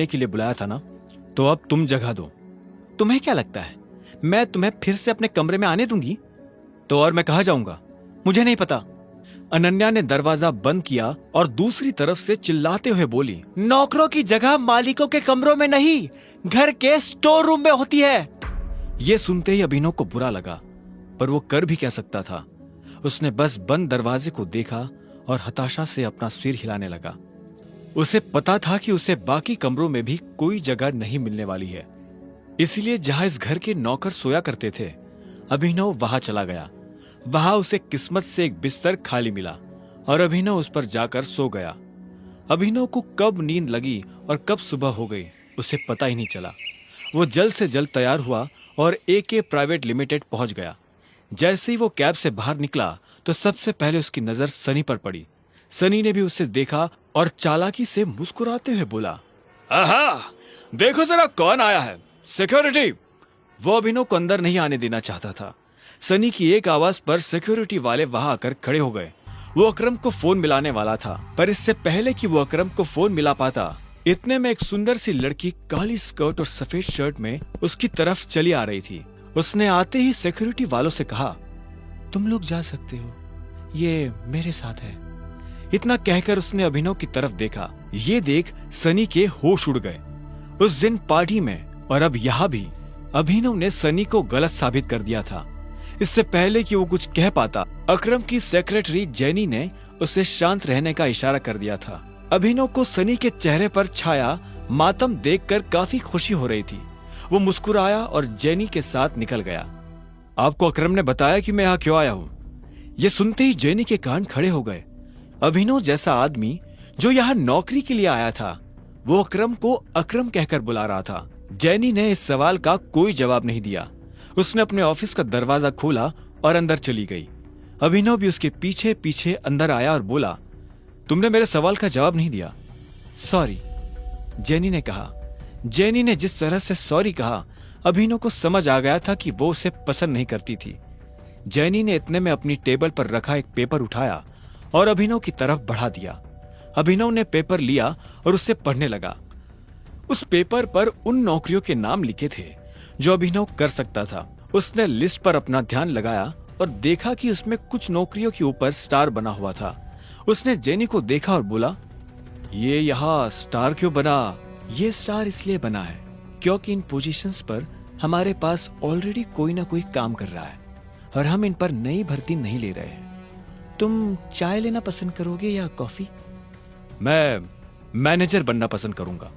के लिए बुलाया था ना, तो अब तुम जगह दो। तुम्हें क्या लगता है मैं तुम्हें फिर से अपने कमरे में आने दूंगी? तो और मैं कहाँ जाऊंगा? मुझे नहीं पता। अनन्या ने दरवाजा बंद किया और दूसरी तरफ से चिल्लाते हुए बोली, नौकरों की जगह मालिकों के कमरों में नहीं, घर के स्टोर रूम में होती है। यह सुनते ही अभिनव को बुरा लगा, पर वो कर भी क्या सकता था। उसने बस बंद दरवाजे को देखा और हताशा से अपना सिर हिलाने लगा। उसे पता था कि उसे बाकी कमरों में भी कोई जगह नहीं मिलने वाली है, इसलिए जहां इस घर के नौकर सोया करते थे, अभिनव वहां चला गया। वहां उसे किस्मत से एक बिस्तर खाली मिला और अभिनव उस पर जाकर सो गया। अभिनव को कब नींद लगी और कब सुबह हो गई उसे पता ही नहीं चला। वो जल्द से जल्द तैयार हुआ और AK प्राइवेट लिमिटेड पहुंच गया। जैसे ही वो कैब से बाहर निकला तो सबसे पहले उसकी नजर सनी पर पड़ी। सनी ने भी उसे देखा और चालाकी से मुस्कुराते हुए बोला, आहा, देखो जरा कौन आया है, सिक्योरिटी। वो अभिनव को अंदर नहीं आने देना चाहता था। सनी की एक आवाज पर सिक्योरिटी वाले वहां आकर खड़े हो गए। वो अकरम को फोन मिलाने वाला था, पर इससे पहले कि वो अकरम को फोन मिला पाता, इतने में एक सुंदर सी लड़की काली स्कर्ट और सफेद शर्ट में उसकी तरफ चली आ रही थी। उसने आते ही सिक्योरिटी वालों से कहा, तुम लोग जा सकते हो, ये मेरे साथ है। इतना कहकर उसने अभिनव की तरफ देखा। ये देख सनी के होश उड़ गए। उस दिन पार्टी में और अब यहाँ भी अभिनव ने सनी को गलत साबित कर दिया था। इससे पहले कि वो कुछ कह पाता, अकरम की सेक्रेटरी जेनी ने उसे शांत रहने का इशारा कर दिया था। अभिनव को सनी के चेहरे पर छाया मातम देखकर काफी खुशी हो रही थी। वो मुस्कुराया और जेनी के साथ निकल गया। आपको अकरम ने बताया कि मैं यहाँ क्यों आया हूँ? ये सुनते ही जेनी के कान खड़े हो गए। अभिनव जैसा आदमी जो यहाँ नौकरी के लिए आया था, वो अकरम को अकरम कहकर बुला रहा था। जेनी ने इस सवाल का कोई जवाब नहीं दिया। उसने अपने ऑफिस का दरवाजा खोला और अंदर चली गई। अभिनव भी उसके पीछे पीछे अंदर आया और बोला, तुमने मेरे सवाल का जवाब नहीं दिया। सॉरी, जेनी ने कहा। जेनी ने जिस तरह से सॉरी कहा, अभिनव को समझ आ गया था कि वो उसे पसंद नहीं करती थी। जेनी ने इतने में अपनी टेबल पर रखा एक पेपर उठाया और अभिनव की तरफ बढ़ा दिया। अभिनव ने पेपर लिया और उससे पढ़ने लगा। उस पेपर पर उन नौकरियों के नाम लिखे थे जो अभिनव कर सकता था। उसने लिस्ट पर अपना ध्यान लगाया और देखा कि उसमें कुछ नौकरियों के ऊपर स्टार बना हुआ था। उसने जेनी को देखा और बोला, ये यहाँ स्टार क्यों बना? ये स्टार इसलिए बना है क्योंकि इन पोजीशंस पर हमारे पास ऑलरेडी कोई ना कोई काम कर रहा है और हम इन पर नई भर्ती नहीं ले रहे हैं। तुम चाय लेना पसंद करोगे या कॉफी? मैं मैनेजर बनना पसंद करूंगा।